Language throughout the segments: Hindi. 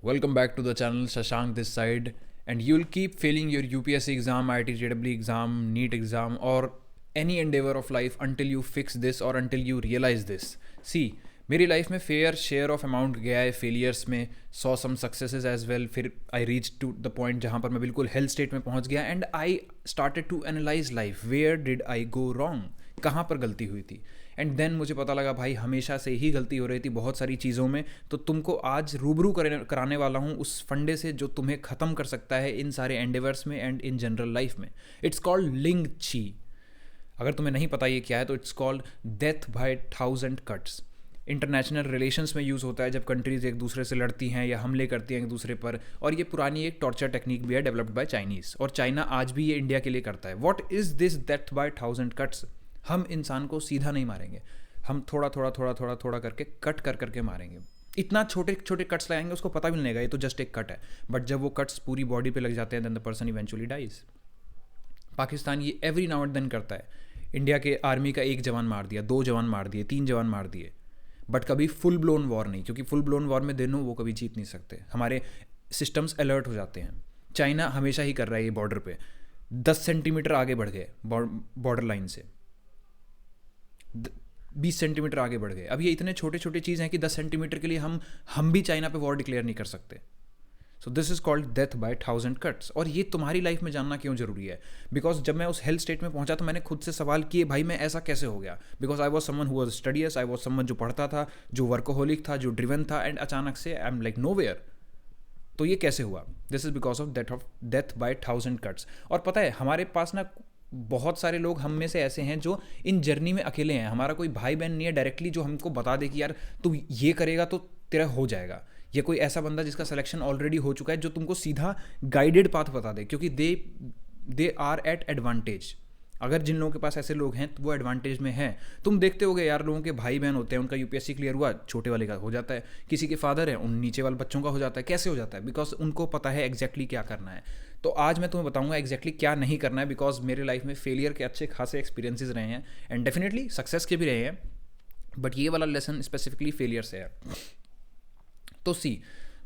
Welcome back to the channel. Shashank this side, and you'll keep failing your UPSC exam, IIT JEE exam, NEET exam, or any endeavor of life until you fix this or until you realize this. See, मेरी लाइफ में फेयर शेयर ऑफ अमाउंट गया है फेलियर्स में, saw some successes as well. फिर I reach to the point जहाँ पर मैं बिल्कुल हेल्थ स्टेट में पहुँच गया and I started to analyse life. Where did I go wrong, कहाँ पर गलती हुई थी. एंड देन मुझे पता लगा भाई हमेशा से ही गलती हो रही थी बहुत सारी चीज़ों में. तो तुमको आज रूबरू कराने वाला हूँ उस फंडे से जो तुम्हें ख़त्म कर सकता है इन सारे एंडेवर्स में एंड इन जनरल लाइफ में. इट्स कॉल्ड लिंग ची. अगर तुम्हें नहीं पता ये क्या है तो it's called death by 1000 cuts. International relations में यूज़ होता है जब कंट्रीज़ एक दूसरे से लड़ती हैं या हमले करती हैं एक दूसरे पर. और ये पुरानी एक टॉर्चर टेक्निक भी है डेवलप्ड बाय चाइनीज़, और चाइना आज भी ये इंडिया के लिए करता है. What is this death by 1000 cuts? हम इंसान को सीधा नहीं मारेंगे, हम थोड़ा थोड़ा थोड़ा थोड़ा थोड़ा करके कट कर करके मारेंगे. इतना छोटे छोटे कट्स लगाएंगे उसको पता भी नहीं लगेगा ये तो जस्ट एक कट है. बट जब वो कट्स पूरी बॉडी पे लग जाते हैं then the person eventually dies. Pakistan ये एवरी नाउ एंड देन करता है. इंडिया के आर्मी का 1 जवान मार दिया, 2 जवान मार दिए, 3 जवान मार दिए, बट कभी फुल ब्लोन वॉर नहीं, क्योंकि फुल ब्लोन वॉर में दोनों वो कभी जीत नहीं सकते. हमारे सिस्टम्स अलर्ट हो जाते हैं. चाइना हमेशा ही कर रहा है ये बॉर्डर पे. 10 सेंटीमीटर आगे बढ़ गए बॉर्डर लाइन से, 20 सेंटीमीटर आगे बढ़ गए. अब ये इतने छोटे छोटे चीज़ हैं कि 10 सेंटीमीटर के लिए हम भी चाइना पे वॉर डिक्लेयर नहीं कर सकते. So this is called death by 1000 cuts. और ये तुम्हारी लाइफ में जानना क्यों जरूरी है? बिकॉज जब मैं उस हेल्थ स्टेट में पहुंचा तो मैंने खुद से सवाल किए, भाई मैं ऐसा कैसे हो गया? Because I was someone who was studious, I was someone जो पढ़ता था, जो वर्कोहोलिक था, जो ड्रिवन था, एंड अचानक से I am like nowhere. तो ये कैसे हुआ? This is because of death by 1000 cuts. और पता है हमारे पास ना बहुत सारे लोग हम में से ऐसे हैं जो इन जर्नी में अकेले हैं. हमारा कोई भाई बहन नहीं है डायरेक्टली जो हमको बता दे कि यार तू ये करेगा तो तेरा हो जाएगा. ये कोई ऐसा बंदा जिसका सिलेक्शन ऑलरेडी हो चुका है जो तुमको सीधा गाइडेड पाथ बता दे, क्योंकि दे आर एट एडवांटेज. अगर जिन लोगों के पास ऐसे लोग हैं तो वो एडवांटेज में हैं. तुम देखते होगे यार लोगों के भाई बहन होते हैं, उनका यूपीएससी क्लियर हुआ, छोटे वाले का हो जाता है. किसी के फादर हैं, उन नीचे वाले बच्चों का हो जाता है. कैसे हो जाता है? बिकॉज उनको पता है एग्जैक्टली क्या करना है. तो आज मैं तुम्हें बताऊंगा एग्जैक्टली क्या नहीं करना है, बिकॉज मेरे लाइफ में फेलियर के अच्छे खासे एक्सपीरियंसेस रहे हैं एंड डेफिनेटली सक्सेस के भी रहे हैं. बट ये वाला लेसन स्पेसिफिकली फेलियर से है. तो सी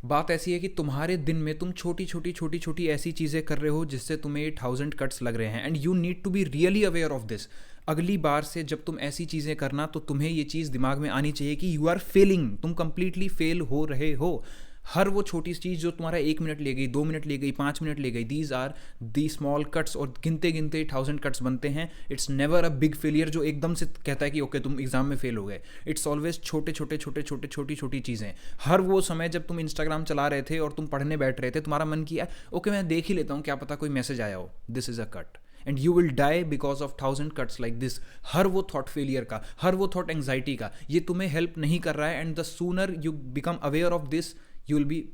बात ऐसी है कि तुम्हारे दिन में तुम छोटी छोटी छोटी छोटी ऐसी चीज़ें कर रहे हो जिससे तुम्हें 1000 कट्स लग रहे हैं and you need to be really aware of this. अगली बार से जब तुम ऐसी चीज़ें करना तो तुम्हें ये चीज़ दिमाग में आनी चाहिए कि यू आर फेलिंग, तुम कंप्लीटली फेल हो रहे हो. हर वो छोटी चीज़ जो तुम्हारा 1 मिनट ले गई, 2 मिनट ले गई, 5 मिनट ले गई, these are the small cuts. और गिनते गिनते 1000 कट्स बनते हैं. It's never a big failure जो एकदम से कहता है कि ओके तुम एग्जाम में फेल हो गए. इट्स ऑलवेज छोटे छोटे छोटे छोटे छोटी छोटी चीज़ें. हर वो समय जब तुम इंस्टाग्राम चला रहे थे और तुम पढ़ने बैठ रहे थे, तुम्हारा मन किया ओके मैं देख ही लेता हूँ, क्या पता कोई मैसेज आया हो. This is a cut and you will die because of 1000 cuts like this. हर वो थॉट फेलियर का, हर वो थॉट एंग्जाइटी का, ये तुम्हें हेल्प नहीं कर रहा है. And the sooner you become aware of this you will be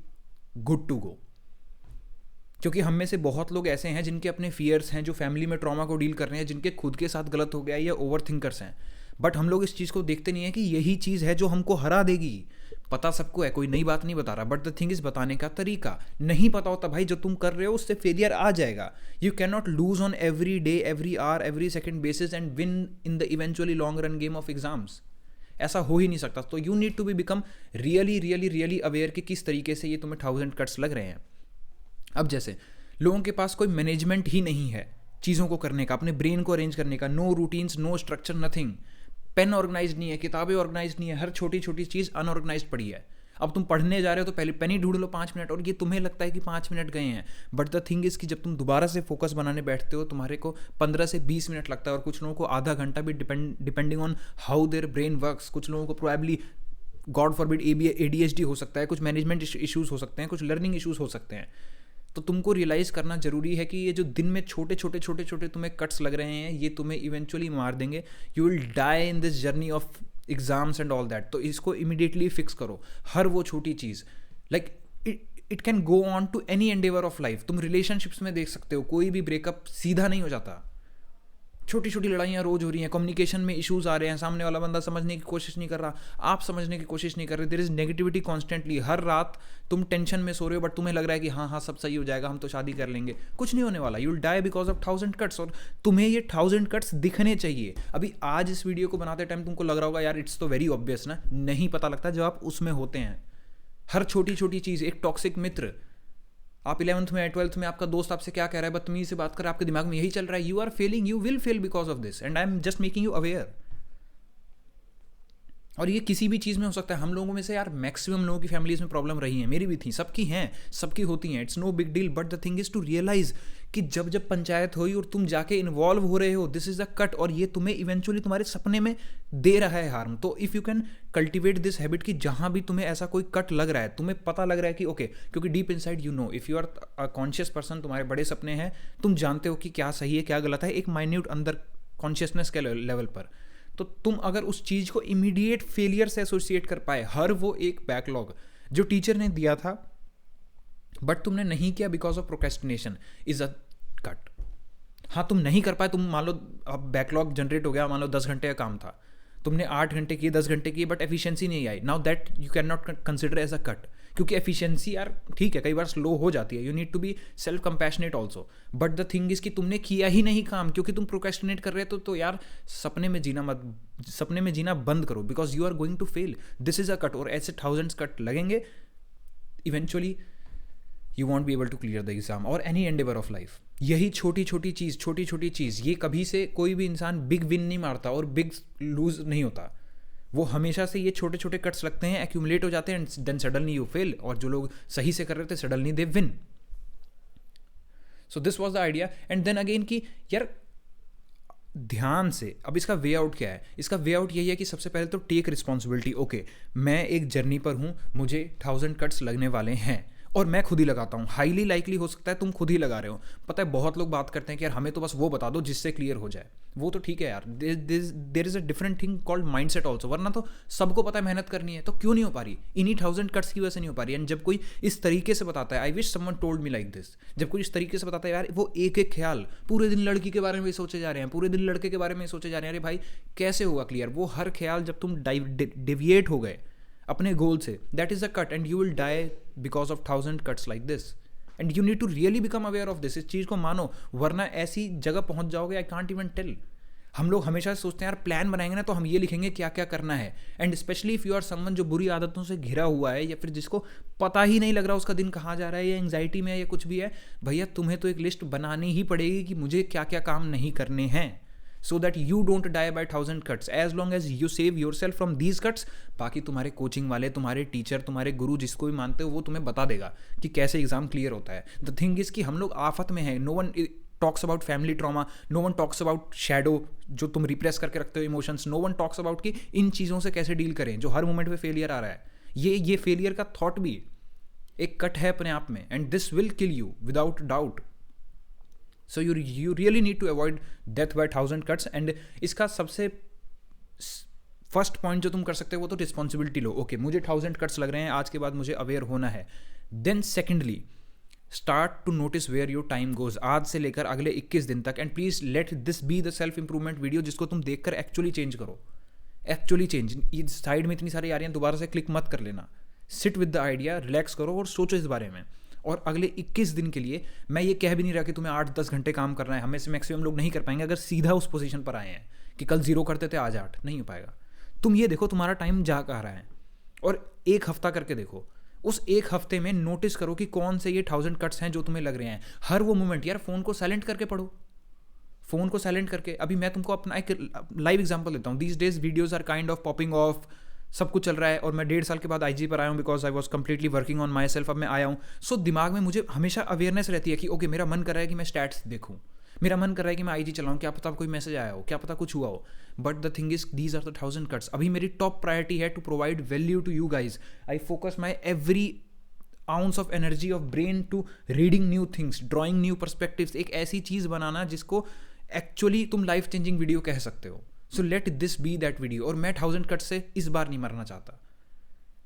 good to go. क्योंकि हम में से बहुत लोग ऐसे हैं जिनके अपने फियर्स हैं, जो फैमिली में ट्रॉमा को डील कर रहे हैं, जिनके खुद के साथ गलत हो गया या ओवर थिंकर्स हैं. बट हम लोग इस चीज़ को देखते नहीं है कि यही चीज़ है जो हमको हरा देगी. पता सबको है, कोई नई बात नहीं बता रहा, बट द थिंग इज बताने का तरीका नहीं पता होता. भाई जो तुम कर रहे हो उससे फेलियर आ जाएगा. You can not lose on every day, every hour, every second basis and win in the eventually long run game of exams. ऐसा हो ही नहीं सकता. तो you need to be become really really really aware कि किस तरीके से ये तुम्हें 1000 कट्स लग रहे हैं. अब जैसे लोगों के पास कोई मैनेजमेंट ही नहीं है चीज़ों को करने का, अपने ब्रेन को अरेंज करने का. No routines, no structure, nothing. Pen organise नहीं है, किताबें ऑर्गेनाइज नहीं है, हर छोटी छोटी चीज़ अनऑर्गेनाइज पड़ी है. अब तुम पढ़ने जा रहे हो तो पहले पेन ही ढूंढ लो 5 मिनट, और ये तुम्हें लगता है कि 5 मिनट गए हैं. बट द थिंग इज़ कि जब तुम दोबारा से फोकस बनाने बैठते हो तुम्हारे को 15 से 20 मिनट लगता है, और कुछ लोगों को आधा घंटा भी, depending on how their brain works. कुछ लोगों को प्रोबेबली गॉड फॉरबिड ADHD हो सकता है, कुछ मैनेजमेंट इशूज़ हो सकते हैं, कुछ लर्निंग इशूज़ हो सकते हैं. तो तुमको रियलाइज़ करना जरूरी है कि ये जो दिन में छोटे छोटे छोटे छोटे तुम्हें कट्स लग रहे हैं ये तुम्हें इवेंचुअली मार देंगे. You will die in this journey of exams and all that. तो इसको इमीडिएटली फिक्स करो. हर वो छोटी चीज़ like it can go on to any endeavour of life. तुम रिलेशनशिप्स में देख सकते हो कोई भी ब्रेकअप सीधा नहीं हो जाता. छोटी छोटी लड़ाइयाँ रोज हो रही हैं, कम्युनिकेशन में इश्यूज आ रहे हैं, सामने वाला बंदा समझने की कोशिश नहीं कर रहा, आप समझने की कोशिश नहीं कर रहे. There is negativity constantly. हर रात तुम टेंशन में सो रहे हो बट तुम्हें लग रहा है कि हाँ हाँ सब सही हो जाएगा, हम तो शादी कर लेंगे. कुछ नहीं होने वाला. You will die because of 1000 cuts. और तुम्हें ये 1000 कट्स दिखने चाहिए. अभी आज इस वीडियो को बनाते टाइम तुमको लग रहा होगा यार इट्स तो वेरी ऑब्वियस ना. नहीं पता लगता जब आप उसमें होते हैं. हर छोटी छोटी चीज़, एक टॉक्सिक मित्र, आप 11th में 12th में आपका दोस्त आपसे क्या कह रहा है, बदतमीजी से बात कर रहा है, आपके दिमाग में यही चल रहा है, you are failing, you will fail because of this, and I am just making you aware. और ये किसी भी चीज़ में हो सकता है। हम लोगों में से यार मैक्सिमम लोगों की फैमिलीज में प्रॉब्लम रही है, मेरी भी थी, सबकी हैं, सबकी होती हैं, it's no big deal. But the thing is to realise कि जब जब पंचायत हुई और तुम जाके इन्वॉल्व हो रहे हो, दिस इज अ कट, और ये तुम्हें इवेंचुअली तुम्हारे सपने में दे रहा है हार्म। तो if you can cultivate this habit कि जहाँ भी तुम्हें ऐसा कोई कट लग रहा है, तुम्हें पता लग रहा है कि ओके, क्योंकि deep inside you know, if you are a conscious person, तुम्हारे बड़े सपने हैं, तुम जानते हो कि क्या सही है क्या गलत है, एक माइन्यूट अंदर कॉन्शियसनेस के लेवल पर। तो तुम अगर उस चीज़ को इमीडिएट फेलियर से एसोसिएट कर पाए, हर वो एक बैकलॉग जो टीचर ने दिया था बट तुमने नहीं किया because of procrastination, is a cut. हाँ, तुम नहीं कर पाए, तुम मान लो अब बैकलॉग जनरेट हो गया, मान लो 10 घंटे का काम था, तुमने 8 घंटे किए, 10 घंटे किए, बट एफिशिएंसी नहीं आई, now that you can not consider as a cut, क्योंकि एफिशिएंसी यार ठीक है कई बार स्लो हो जाती है, you need to be self compassionate also, but the thing is कि तुमने किया ही नहीं काम क्योंकि तुम प्रोक्रेस्टिनेट कर रहे हो। तो यार सपने में जीना बंद करो, because you are going to fail, this is a cut. और ऐसे थाउजेंड्स कट लगेंगे, eventually you won't be able to clear the exam और एनी एंडेवर ऑफ लाइफ। यही छोटी छोटी चीज़, ये कभी से कोई भी इंसान बिग विन नहीं मारता और बिग लूज नहीं होता, वो हमेशा से ये छोटे छोटे कट्स लगते हैं, एक्यूमुलेट हो जाते हैं, and then suddenly you fail. और जो लोग सही से कर रहे थे, suddenly they win. So this was the idea. And then again कि यार ध्यान से, अब इसका वे आउट क्या है? इसका वे आउट यही है कि सबसे पहले तो टेक रिस्पॉन्सिबिलिटी। ओके, मैं एक जर्नी पर हूँ, मुझे 1000 कट्स लगने वाले हैं और मैं खुद ही लगाता हूँ। हाईली लाइकली हो सकता है तुम खुद ही लगा रहे हो। पता है बहुत लोग बात करते हैं कि यार हमें तो बस वो बता दो जिससे क्लियर हो जाए। वो तो ठीक है यार, there is a different thing called mindset also. वरना तो सबको पता है मेहनत करनी है, तो क्यों नहीं हो पा रही? इन्हीं 1000 कट्स की वजह से नहीं हो पा रही। एंड जब कोई इस तरीके से बताता है, I wish someone told me like this, जब कोई इस तरीके से बताता है यार, वो एक एक ख्याल, पूरे दिन लड़की के बारे में सोचे जा रहे हैं, पूरे दिन लड़के के बारे में सोचे जा रहे हैं, अरे भाई कैसे होगा क्लियर? वो हर ख्याल जब तुम डिविएट हो गए अपने गोल से, that is a cut, and you will die because of 1000 cuts like this. And you need to really become aware of this, इस चीज़ को मानो, वरना ऐसी जगह पहुंच जाओगे, आई कांट इवन टेल। हम लोग हमेशा सोचते हैं यार प्लान बनाएंगे ना तो हम ये लिखेंगे क्या क्या करना है, and specially if you are someone जो बुरी आदतों से घिरा हुआ है, या फिर जिसको पता ही नहीं लग रहा उसका दिन कहाँ जा रहा है, या एंग्जाइटी में है, या कुछ भी है, भैया तुम्हें तो एक लिस्ट बनानी ही पड़ेगी कि मुझे क्या क्या काम नहीं करने हैं, so that you don't die by 1000 cuts. As long as you save yourself from these cuts, बाकी तुम्हारे कोचिंग वाले, तुम्हारे टीचर, तुम्हारे गुरु, जिसको भी मानते हो, वो तुम्हें बता देगा कि कैसे एग्जाम क्लियर होता है। द थिंग इज कि हम लोग आफत में हैं। No one talks about family trauma, no one talks about shadow, जो तुम रिप्रेस करके रखते हो emotions, no one talks about कि इन चीज़ों से कैसे डील करें जो हर मोमेंट पे फेलियर आ रहा है। ये फेलियर का थॉट भी एक कट है अपने आप में, and this will kill you without doubt. So you really need to avoid death by 1000 cuts. And इसका सबसे फर्स्ट पॉइंट जो तुम कर सकते हो वो तो रिस्पॉन्सिबिलिटी लो। ओके, मुझे 1000 कट्स लग रहे हैं, आज के बाद मुझे अवेयर होना है। Then secondly, start to notice where your time goes, आज से लेकर अगले 21 दिन तक। And please let this be the self improvement video जिसको तुम देखकर एक्चुअली चेंज करो। एक्चुअली चेंज, ये साइड में इतनी सारी आ रही हैं, दोबारा से क्लिक मत कर लेना। Sit with the idea, relax करो और सोचो इस बारे में। और अगले 21 दिन के लिए मैं ये कह भी नहीं रहा कि तुम्हें 8-10 घंटे काम करना है, हमें से मैक्सिमम लोग नहीं कर पाएंगे अगर सीधा उस पोजीशन पर आए हैं कि कल 0 करते थे आज 8, नहीं हो पाएगा। तुम ये देखो तुम्हारा टाइम जा कहाँ रहा है, और एक हफ्ता करके देखो। उस एक हफ्ते में नोटिस करो कि कौन से ये 1000 कट्स हैं जो तुम्हें लग रहे हैं। हर वो मोमेंट, यार फ़ोन को साइलेंट करके पढ़ो, फ़ोन को साइलेंट करके। अभी मैं तुमको अपना एक लाइव एग्जाम्पल देता हूँ। These days videos are kind of popping off, सब कुछ चल रहा है, और मैं 1.5 साल के बाद IG पर आया हूँ because I was completely working on my self. अब मैं आया हूँ, सो दिमाग में मुझे हमेशा अवेयरनेस रहती है कि ओके, मेरा मन कर रहा है कि मैं स्टैट्स देखूँ, मेरा मन कर रहा है कि मैं IG चलाऊँ, क्या पता कोई मैसेज आया हो, क्या पता कुछ हुआ हो। But the thing is these are the 1000 cuts. अभी मेरी टॉप प्रायोरिटी है to provide value to you guys. I focus my every ounce of energy of brain to reading new things, drawing new perspectives, एक ऐसी चीज़ बनाना जिसको एक्चुअली तुम लाइफ चेंजिंग वीडियो कह सकते हो। So let this be that video. और मैं 1000 कट्स से इस बार नहीं मरना चाहता।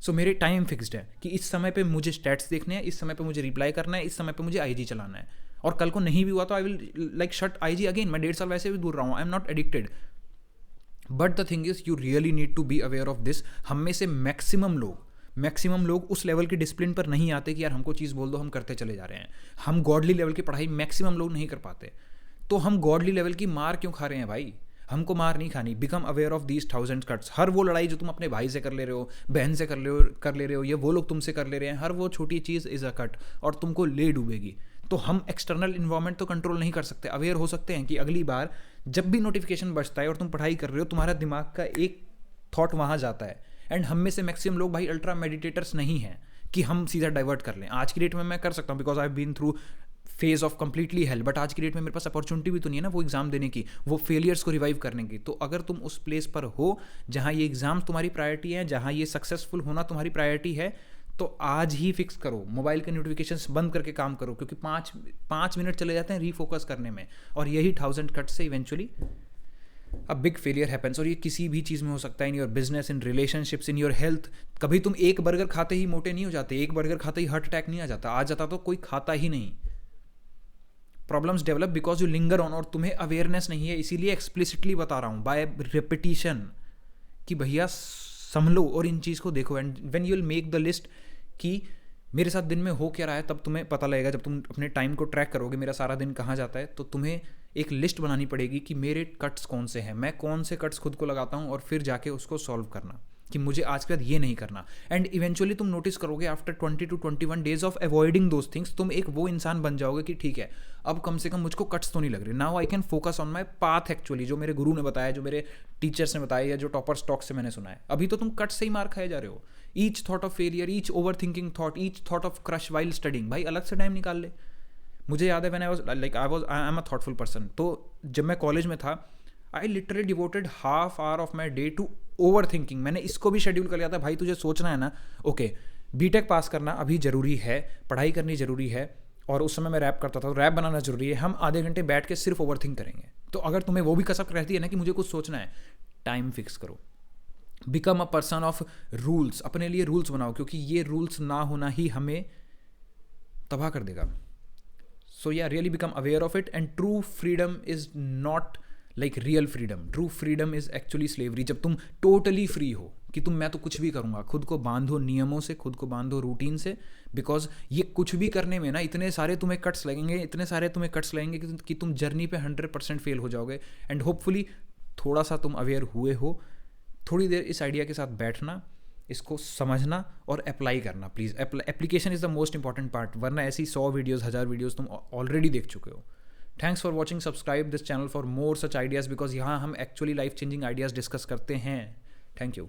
सो मेरे टाइम फिक्स्ड है कि इस समय पे मुझे स्टैट्स देखने हैं, इस समय पे मुझे रिप्लाई करना है, इस समय पे मुझे IG चलाना है। और कल को नहीं भी हुआ तो I will like shut IG again. मैं 1.5 साल वैसे भी दूर रहा हूँ, I am not addicted. But the thing is you really need to be aware of this. हम में से मैक्सिमम लोग उस लेवल की डिसिप्लिन पर नहीं आते कि यार हमको चीज़ बोल दो, हम करते चले जा रहे हैं। हम गॉडली लेवल की पढ़ाई मैक्सिमम लोग नहीं कर पाते, तो हम गॉडली लेवल की मार क्यों खा रहे हैं भाई? हमको मार नहीं खानी. Become aware of these 1000 cuts. हर वो लड़ाई जो तुम अपने भाई से कर ले रहे हो, बहन से कर ले रहे हो, ये वो लोग तुमसे कर ले रहे हैं, हर वो छोटी चीज़ इज़ अ कट और तुमको ले डूबेगी. तो हम एक्सटर्नल इन्वायरमेंट तो कंट्रोल नहीं कर सकते. अवेयर हो सकते हैं कि अगली बार जब भी नोटिफिकेशन बजता है और तुम पढ़ाई कर रहे हो, तुम्हारा दिमाग का एक थॉट वहाँ जाता है. एंड हम में से मैक्सिमम लोग भाई अल्ट्रा मेडिटेटर्स नहीं हैं कि हम सीधा डाइवर्ट कर लें. आज की डेट में मैं कर सकता हूँ because I have been through phase of completely hell. But आज की डेट में मेरे पास अपॉर्चुनिटी भी तो नहीं है ना वो एग्जाम देने की, वो फेलियर्स को रिवाइव करने की. तो अगर तुम उस प्लेस पर हो जहाँ ये एग्जाम तुम्हारी प्रायोरिटी है, जहाँ ये सक्सेसफुल होना तुम्हारी प्रायोरिटी है, तो आज ही फिक्स करो, मोबाइल के नोटिफिकेशंस बंद करके काम करो. क्योंकि 5 मिनट चले जाते हैं रीफोकस करने में, और यही 1000 कट से इवेंचुअली अ बिग फेलियर हैपन्स. और ये किसी भी चीज़ में हो सकता है, in your business, in relationships, in your health. कभी तुम एक बर्गर खाते ही मोटे नहीं हो जाते, एक बर्गर खाते ही हार्ट अटैक नहीं आ जाता. आ जाता तो कोई खाता ही नहीं. Problems develop because you linger on, और तुम्हें अवेयरनेस नहीं है. इसीलिए एक्सप्लिसिटली बता रहा हूँ बाय रिपीटिशन कि भैया संभलो और इन चीज़ को देखो. And when you will make the list कि मेरे साथ दिन में हो क्या रहा है, तब तुम्हें पता लगेगा. जब तुम अपने टाइम को ट्रैक करोगे, मेरा सारा दिन कहाँ जाता है, तो तुम्हें एक लिस्ट बनानी पड़ेगी कि मेरे कट्स कौन से हैं, मैं कौन से कट्स खुद को लगाता हूँ, और फिर जाके उसको सॉल्व करना कि मुझे आज के बाद ये नहीं करना. एंड इवेंचुअली तुम नोटिस करोगे after 20 to 21 days of avoiding those things, तुम एक वो इंसान बन जाओगे कि ठीक है, अब कम से कम मुझको कट्स तो नहीं लग रहे. Now I can focus on my path actually, जो मेरे गुरु ने बताया, जो मेरे टीचर्स ने बताया, या जो टॉपर स्टॉक से मैंने सुना है. अभी तो तुम कट्स से ही मार खाए जा रहे हो. Each thought of failure, each over thinking thought, each thought of crush while studying, भाई अलग से टाइम निकाल ले. मुझे याद है when I am a thoughtful person. तो जब मैं कॉलेज में था, I literally devoted half hour of my day to over thinking. मैंने इसको भी शेड्यूल कर लिया था, भाई तुझे सोचना है ना, ओके बीटेक पास करना अभी ज़रूरी है, पढ़ाई करनी ज़रूरी है, और उस समय मैं रैप करता था, तो रैप बनाना ज़रूरी है. हम आधे घंटे बैठ के सिर्फ ओवर थिंक करेंगे. तो अगर तुम्हें वो भी कसक रहती है ना कि मुझे कुछ सोचना है, टाइम फिक्स करो. Become a person of rules. अपने लिए रूल्स बनाओ, क्योंकि ये रूल्स ना होना ही हमें तबाह कर देगा. सो या really become aware of it. And true freedom is not like real freedom. True freedom is actually slavery. जब तुम टोटली फ्री हो कि मैं तो कुछ भी करूँगा, खुद को बांधो नियमों से, खुद को बांधो रूटीन से. बिकॉज ये कुछ भी करने में ना इतने सारे तुम्हें कट्स लगेंगे कि तुम जर्नी पे 100% फेल हो जाओगे. एंड होपफुली थोड़ा सा तुम अवेयर हुए हो. थोड़ी देर इस आइडिया के साथ बैठना, इसको समझना और अप्लाई करना please. Application is the most important part, वरना ऐसी 100 वीडियोज़ 1000 वीडियोज़ तुम ऑलरेडी देख चुके हो. Thanks for watching. Subscribe this channel for more such ideas, because यहाँ हम actually life changing ideas discuss करते हैं. Thank you.